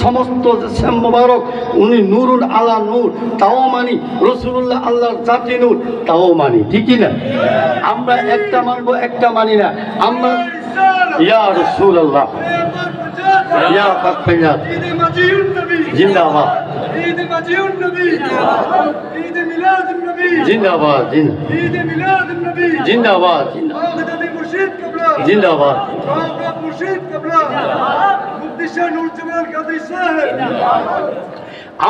সমস্ত জিসম মোবারক উনি নূরুন আলা নূর, তাও মানি। রাসূলুল্লাহ আল্লাহর জাতি নূর, তাও মানি। ঠিক না? আমরা একটা মানবো, একটা মানি না। আমরা ইয়া রাসূলুল্লাহ, ইয়া পাকফিয়া জিন্দাবাদ, জিন্দাবাদ, জিন্দাবাদ, জিন্দাবাদ।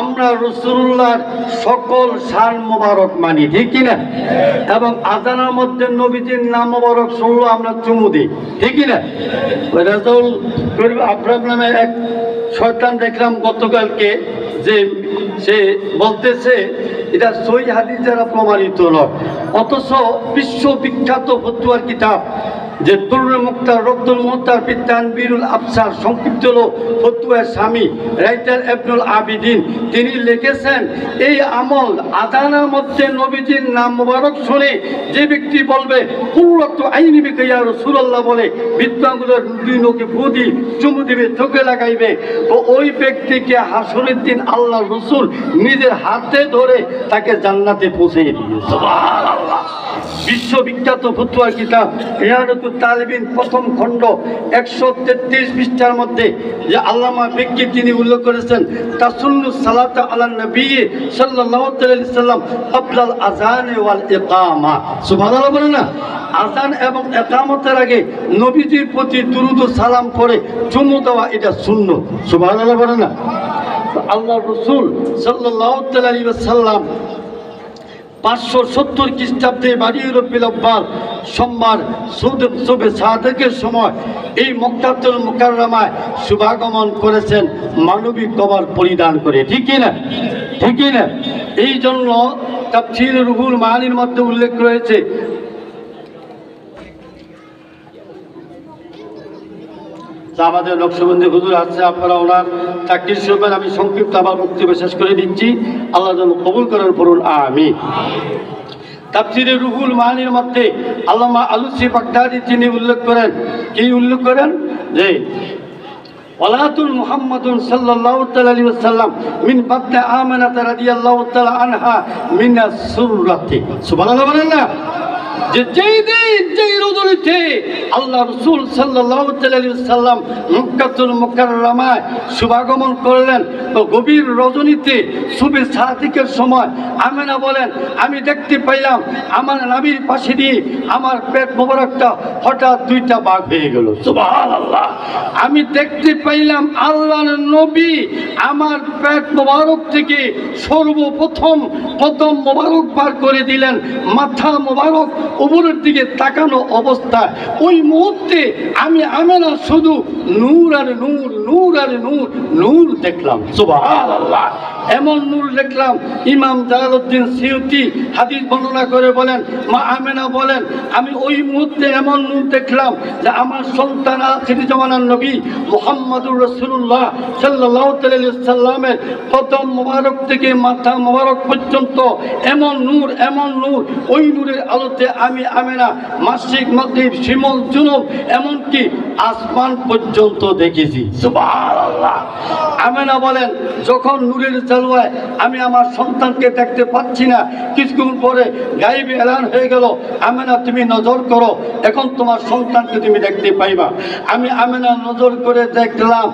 আমরা রাসূলুল্লাহর সকল শান মোবারক মানি। ঠিক কিনা? এবং আজানের মধ্যে নবীজির নাম মোবারক শুনলো আমরা চুমু দিই। ঠিক কিনা? রাসূল আব্রাম নামে এক শয়তান দেখলাম গতকালকে, যে সে বলতেছে এটা সহিহ হাদিস দ্বারা প্রমাণিত নয়, অথচ বিশ্ববিখ্যাত ফতোয়ার কিতাব যে তুরুল মুক্তার রব্দুল মুহতার বিতান বীরুল আফসার, সংক্ষিপ্ত হল ফতোয়ার স্বামী রাইটার ইবনুল আবিদিন, তিনি লিখেছেন এই আমল আযানের মধ্যে নবীজির নাম মোবারক শুনে যে ব্যক্তি বলবে কুল্লাতু আইনি বিকা ইয়া রাসূলুল্লাহ বলে বিদ্যাঙ্গুলের দুই নখে ফু দি চুমু দিবে, চোখে লাগাইবে, তো ওই ব্যক্তিকে হাসরের দিন আল্লাহ রাসূল নিজের হাতে ধরে তাকে জান্নাতে পৌঁছে দিবে। সুবহানাল্লাহ। বিশ্ববিখ্যাত ফতোয়ার কিতাব ইহানাতুত তালিবিন প্রথম খণ্ড 133 পৃষ্ঠার মধ্যে যে আল্লামা ফিকি তিনি উল্লেখ করেছেন তাসুন্নু সালাতা আলান নবী সাল্লাল্লাহু আলাইহি সাল্লাম ক্বাবলাল আযান ওয়াল ইকামা। সুবহানাল্লাহ বলেন না? আযান এবং ইকামতের আগে নবীজির প্রতি দুরূদ ও সালাম করে চুমু দেওয়া এটা সুন্নাত। সুবহানাল্লাহ বলেন না? আল্লাহর রাসূল সাল্লাল্লাহু আলাইহি ওয়াসাল্লাম 570 খ্রিস্টাব্দে বাড়ি রবিউল আউয়াল সোমবার সুবে সাদেকের সময় এই মক্কাতুল মুকাররমায় শুভাগমন করেছেন মানবিক কবর পরিধান করে। ঠিক না? ঠিক না? এই জন্য তাফসীর রুহুল মানির মধ্যে উল্লেখ রয়েছে আমাদের নকশবন্দি হুজুর আছে, আপনারা ওনার তাকরীর শুনবেন। আমি সংক্ষিপ্ত আমার বক্তব্য শেষ করে দিচ্ছি, আল্লাহ যেন কবুল করেন, পড়ুন আমিন। তাফসীরে রুহুল মানির মধ্যে আল্লামা আলুসি বাগদাদি তিনি উল্লেখ করেন, কি উল্লেখ করেন যে ওয়ালাতুল মুহাম্মাদুন সাল্লাল্লাহু আলাইহি ওয়াসাল্লাম মিন বাদে আমানাত রাদিয়াল্লাহু তাআলা আনহা মিনাস সুররাতি। সুবহানাল্লাহ বলেন না? যে যেই দিন যেই রজনীতে আল্লাহ রাসূল সাল্লাল্লাহু আলাইহি ওয়াসাল্লাম মক্কাতুল মুকাররমায় শুভাগমন করলেন, তো গভীর রজনীতে সুবে সাদিকের সময় আমেনা বলেন আমি দেখতে পাইলাম আমার নবীর পাশে দিয়ে আমার পেট মোবারকটা হঠাৎ দুইটা ভাগ হয়ে গেল। সুবহানাল্লাহ। আমি দেখতে পাইলাম আল্লাহর নবী আমার পেট মোবারক থেকে সর্বপ্রথম কদম মোবারক বার করে দিলেন, মাথা মোবারক উপরের দিকে তাকানো অবস্থায় ওই মুহূর্তে আমি আমেনা শুধু নূর আর নূর, নূর আর নূর, নূর দেখলাম। সুবহানাল্লাহ। এমন নূর দেখলাম, ইমাম জালালউদ্দিন সিয়ুতি হাদিস বর্ণনা করে বলেন, মা আমেনা বলেন আমি ওই মুহূর্তে এমন নূর দেখলাম যে আমার সন্তান আখির জামানার নবী মুহাম্মদুর রাসূলুল্লাহ সাল্লাল্লাহু আলাইহি ওয়াসাল্লামের কদম মোবারক থেকে মাথা মোবারক পর্যন্ত এমন নূর, এমন নূর, ওই নূরের আলোতে আমি আমেনা মাসরিক মাগরিব শিমল জুনুব এমনকি আসমান পর্যন্ত দেখেছি। সুবহানাল্লাহ। আমেনা বলেন যখন নূরের জালওয়ায় আমি আমার সন্তানকে দেখতে পাচ্ছি না, কিছুক্ষণ পরে গায়েবী এলান হয়ে গেল, আমেনা তুমি নজর করো, এখন তোমার সন্তানকে তুমি দেখতে পাইবা। আমি আমেনা নজর করে দেখলাম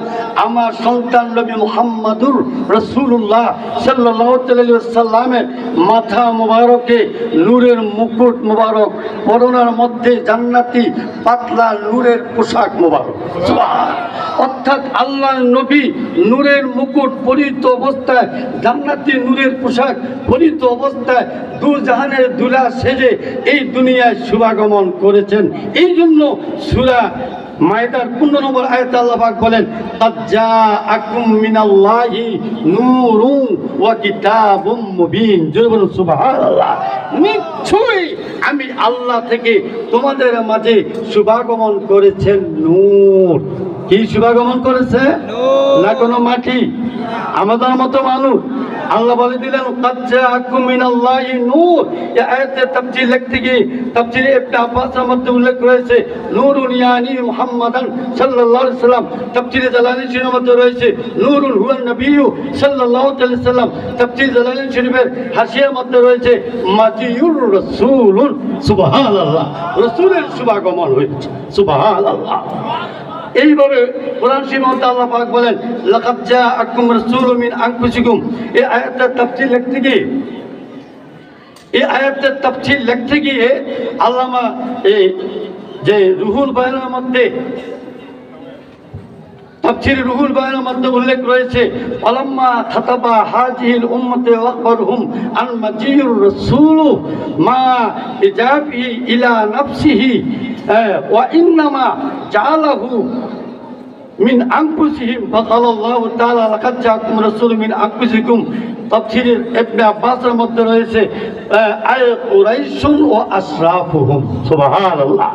আমার সন্তান নবী মুহাম্মদুর রাসূলুল্লাহ সাল্লাল্লাহু আলাইহি ওয়াসাল্লামের মাথা মোবারকে নূরের মুকুট মোবারক, পরনের মধ্যে জান্নাতি পাতলা নূরের পোশাক মোবারক। অর্থাৎ আল্লাহর নবী নূরের মুকুট পরিহিত অবস্থায়, জান্নাতি নূরের পোশাক পরিহিত অবস্থায় দু জাহানের দুলা সেজে এই দুনিয়ায় শুভাগমন করেছেন। এই জন্য সূরা মায়দার 15 নম্বর আয়াতে আল্লাহ পাক বলেন কাদ জাআকুম মিনাল্লাহি নূরুন ওয়া কিতাবুম মুবিন। জোরে বলুন সুবহানাল্লাহ। নিশ্চয়ই আমি আল্লাহ থেকে তোমাদের মাঝে শুভাগমন করেছেন নূর। কি শুভাগমন করেছে? না কোনো মাটি, আমাদের মতো মানুষ। আল্লাহ বলে দিলেন কাদ জাআকুম মিনাল্লাহি নূর। এই আয়াতের তাফসীর লিখতে গিয়ে তাফসীরে ইবনে আব্বাসের মধ্যে উল্লেখ রয়েছে নূরুন ইয়ানি মুহাম্মাদান সাল্লাল্লাহু আলাইহি সাল্লাম। তাফসীরে জালালাইন শরীফের মধ্যে রয়েছে নূরুন হুয়ান নবিয়্যু সাল্লাল্লাহু আলাইহি সাল্লাম। তাফসীর জালালাইন শরীফের হাসিয়ার মধ্যে রয়েছে মাজিউর রাসূলুন। সুবহানাল্লাহ, রাসূলের শুভাগমন হয়েছে। সুবহানাল্লাহ। এইভাবে কোরআন শরীফের মধ্যে আল্লাহ পাক বলেন লাকাদ জাআকুম রাসূলুম মিন আনফুসিকুম। এই আয়াতের তাফসীর লিখতে গিয়ে আল্লামা এই যে রুহুল বায়ানের মধ্যে তাফসীর রুহুল বায়ানের মধ্যে উল্লেখ রয়েছে আলাম্মা খাতাবা হাজিল উম্মতে ওয়াকবারহুম আন মাজিউর রাসূল মা ইজাবি ইলা নাফসিহি ওয়া ইন্নামা জাআলাহু মিন আনফুসিহিম ফাকালাল্লাহু তাআলা লাকাদ জাআকুম রাসূলুম মিন আনফুসিকুম। তাফসীরের ইবনে আব্বাসের মধ্যে রয়েছে আয় কুরাইশুন ও আশরাফুহুম। সুবহানাল্লাহ।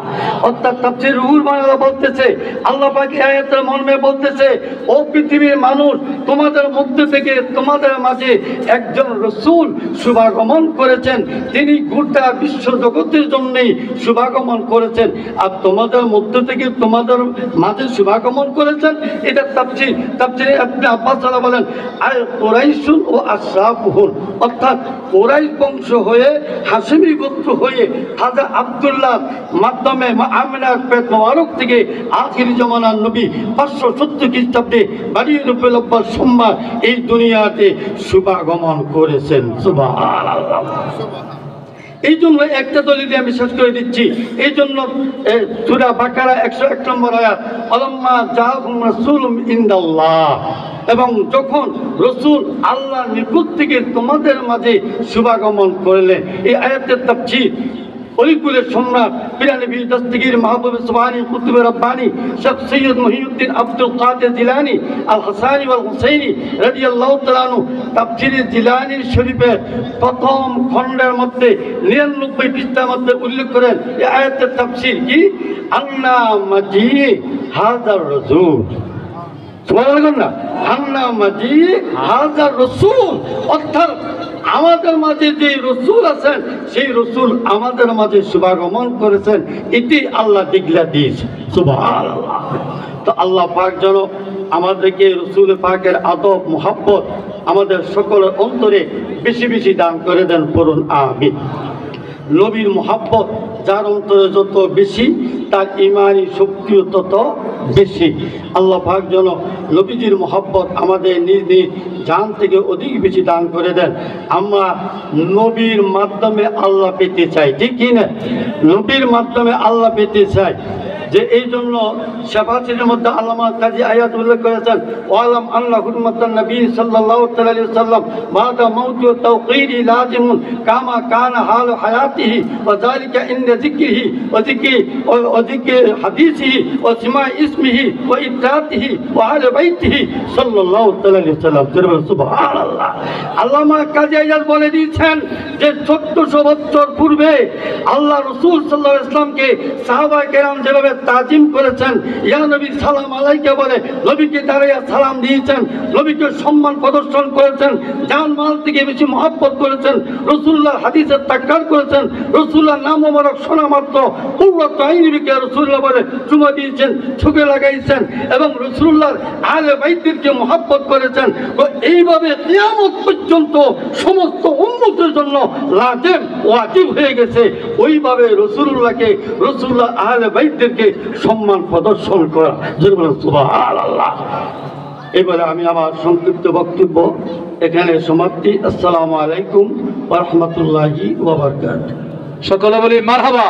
অর্থাৎ তাফসীর রুহুল বায়ান বলতেছে আল্লাহ পাক এই আয়াতের মর্মে বলতেছে ও পৃথিবীর মানুষ, তোমাদের মধ্য থেকে তোমাদের মাঝে একজন রাসূল শুভাগমন করেছেন, তিনি গোটা বিশ্ব জগতের জন্যই শুভাগমন করেছেন। আর তোমাদের মধ্য থেকে তোমাদের মাঝে শুভাগমন করেছেন, এটা তাফসীরে ইবনে আব্বাস বলেন আয় কুরাইশুন ও আশরাফুহুম। অর্থাৎ কুরাইশ বংশ হয়ে হাশিমি গোত্র হয়ে খাজা আব্দুল্লাহ মাধ্যমে মা আমিনার পেট মোবারক থেকে আখির জামানার নবী 570 খ্রিস্টাব্দে বাড়ির রূপের আব্বাস সোমবার এই দুনিয়াতে শুভাগমন করেছেন। সুবহানাল্লাহ। এই জন্য একটা দলিল আমি শেষ করে দিচ্ছি। এই জন্য সূরা বাকারা 101 নম্বর আয়াত আলাম্মা জাআকুম রাসূলুম ইনদাল্লাহ, এবং যখন রসুল আল্লাহর নিকট থেকে তোমাদের মাঝে শুভাগমন করলেন। এই আয়াতের তাফসীর অলিকুলের সম্রাট পিরানবী দস্তগীর মাহবুব সুবহানী কুতুব রব্বানী শেখ সৈয়দ মহিউদ্দিন আব্দুল কাদের জিলানী আল হাসানী ওয়াল হুসাইনী রাদিয়াল্লাহু তাআলা আনহু তাফসীর জিলানী শরীফের প্রথম খণ্ডের মধ্যে 99 পৃষ্ঠার মধ্যে উল্লেখ করেন এই আয়াতের তাফসীর কি আন্না মাজি হাযার রাসূল। অর্থাৎ আমাদের মাঝে যে রসুল আছেন সেই রসুল আমাদের মাঝে শুভাগমন করেছেন, এটি আল্লাহ দিগলা দিয়েছে। সুবহানাল্লাহ। তো আল্লাহ পাক যেন আমাদেরকে রসুল পাকের আদব মুহাব্বত আমাদের সকলের অন্তরে বেশি বেশি দান করে দেন, পড়ুন আমিন। নবীর মুহাব্বত যার অন্তরে যত বেশি তার ইমানি শক্তিও তত বেশি। আল্লাহ পাক যেন নবীজির মুহাব্বত আমাদের নিজ নিজ জান থেকে অধিক বেশি দান করে দেন। আমরা নবীর মাধ্যমে আল্লাহ পেতে চাই, ঠিক কি না? নবীর মাধ্যমে আল্লাহ পেতে চাই। যে এই জন্য শাফাতের মধ্যে আল্লামা কাজী আয়াত উল্লেখ করেছেন ওয়ালাম আল্লাহ হুরমাতান নবী সাল্লাল্লাহু আলাইহি ওয়াসাল্লাম বাদা মাউতি ওয়া তাওকীরি লাজিমুন কামা কানা হাল হায়াতিহি ওয়া যালিকা ইনদা যিকরিহি ওয়া যিকরি হাদিসিহি ওয়া সিমা ইসমিহি ওয়া ইত্তাতিহি ওয়া আহলি বাইতিহি সাল্লাল্লাহু আলাইহি ওয়াসাল্লাম। সুবহানাল্লাহ। আল্লামা কাজী আয়াত বলে দিয়েছেন যে 1400 বছর পূর্বে আল্লাহ রাসূল সাল্লাল্লাহু আলাইহি ওয়াসাল্লামকে সাহাবায়ে কেরাম যেভাবে তাজিম করেছেন, ইয়া নবী সালাম আলাইকা বলে নবীকে দাঁড়িয়ে সালাম দিয়েছেন, নবীকে সম্মান প্রদর্শন করেছেন, জান মাল থেকে বেশি মহব্বত করেছেন, রাসূলুল্লাহর হাদিসের তাকরার করেছেন, রাসূলুল্লাহর নাম মোবারক শোনা মাত্র কুররাত আইনিকে রাসূলুল্লাহ বলে চুমা দিয়েছেন, চোখে লাগাইছেন, এবং রাসূলুল্লাহর আহলে বাইতকে মহব্বত করেছেন। তো এইভাবে কিয়ামত পর্যন্ত সমস্ত উম্মতের জন্য লাজিম ওয়াজিব হয়ে গেছে ওইভাবে রাসূলুল্লাহকে, রাসূলুল্লাহ আহলে বাইতকে সম্মান প্রদর্শন করা। সুবহানাল্লাহ। এবারে আমি আমার সংক্ষিপ্ত বক্তব্য এখানে সমাপ্তি। আসসালামু আলাইকুম ওয়া রাহমাতুল্লাহি ওয়া বারাকাতুহু। সকলে বলি মারহাবা।